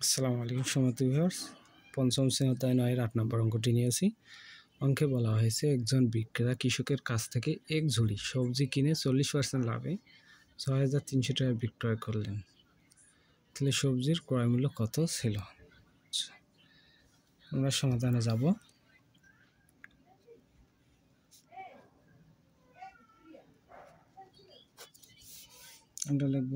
আসসালামু আলাইকুম সম্মানিত ভিউয়ার্স, পঞ্চম শ্রেণী অধ্যায় 9-এর 8 নম্বর অঙ্কটি নিয়েছি। অঙ্কে বলা হয়েছে একজন বিক্রেতা কৃষকের কাছ থেকে এক ঝুড়ি সবজি কিনে 40% লাভে 6,300 টাকায় বিক্রয় করলেন। তাহলে সবজির ক্রয় মূল্য কত ছিল? আমরা সমাধানে যাব। আমরা লিখব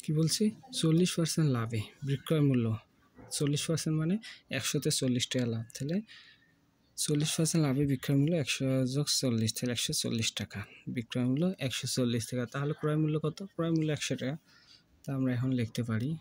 কি বলছি, 40% লাভে বিক্রয় মূল্য 40% মানে 100-তে 40 টাকা লাভ। তাহলে 40% লাভে বিক্রয় মূল্য 100+40, তাহলে 140 টাকা। বিক্রয় মূল্য 140 টাকা, তাহলে ক্রয় মূল্য কত? ক্রয় মূল্য 100 টাকা। তা আমরা এখন লিখতে পারি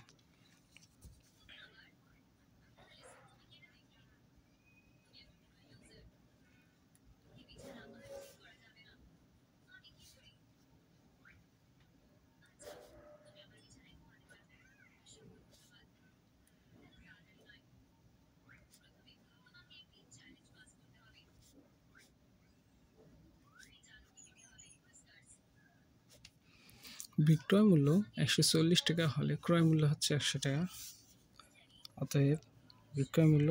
বিক্রয় মূল্য 140 টাকা হলে ক্রয় মূল্য হচ্ছে 100 টাকা। অতএব বিক্রয় মূল্য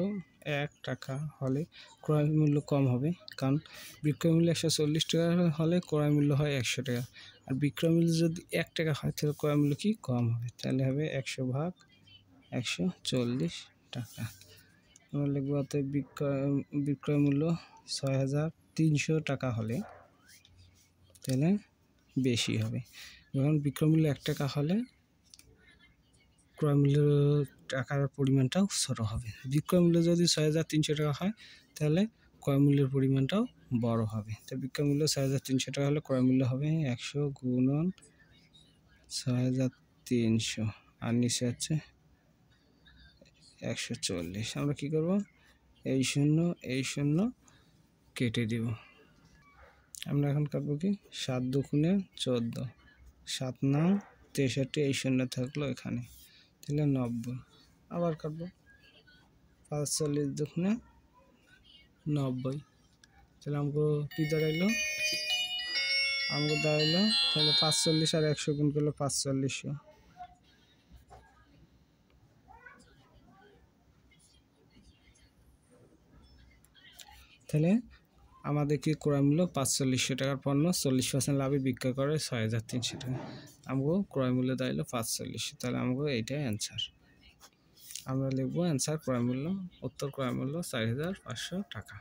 1 টাকা হলে ক্রয় মূল্য কম হবে, কারণ বিক্রয় মূল্য 140 টাকা হলে ক্রয় মূল্য হয় 100 টাকা। আর বিক্রয় মূল্য যদি 1 টাকা হয় তাহলে ক্রয় মূল্য কি কম হবে, তাহলে হবে 100/140 টাকা। আমরা লিখব অতএব বিক্রয় মূল্য 6,300 টাকা হলে তাহলে বেশি হবে। যখন বিক্রয় মূল্য 1 টাকা হলে ক্রয় মূল্য টাকার পরিমাণটাও ছোট হবে। বিক্রয় মূল্য যদি 6,300 টাকা হয় তাহলে ক্রয় মূল্যের পরিমাণটাও বড় হবে। তো বিক্রয় মূল্য 6,300 টাকা হলে ক্রয় মূল্য হবে 100 গুণন 6,300 আর নিচে হচ্ছে 140। আমরা কি করব, এই শূন্য কেটে দিব। আমরা এখন কাটবো কি, 7 দুগুণে 14, 7 9 63, এই শূন্য থাকলো এখানে, তাহলে 90। আবার কাটবো 45 দুগুণে 90, তাহলে আমাকে কি দাঁড়াইলো, তাহলে 45 আর 100 গুণ করলে 4500। তাহলে আমাদের কি ক্রয় মূল্য 4500 টাকার পণ্য 40% লাভে বিক্রয় করে 6,300 টাকা। আমাকে ক্রয় মূল্য দাঁড়াইলো 4500, তাহলে আমাকে এইটাই অ্যান্সার। আমরা লিখবো অ্যান্সার ক্রয় মূল্য, উত্তর ক্রয় মূল্য 4,500 টাকা।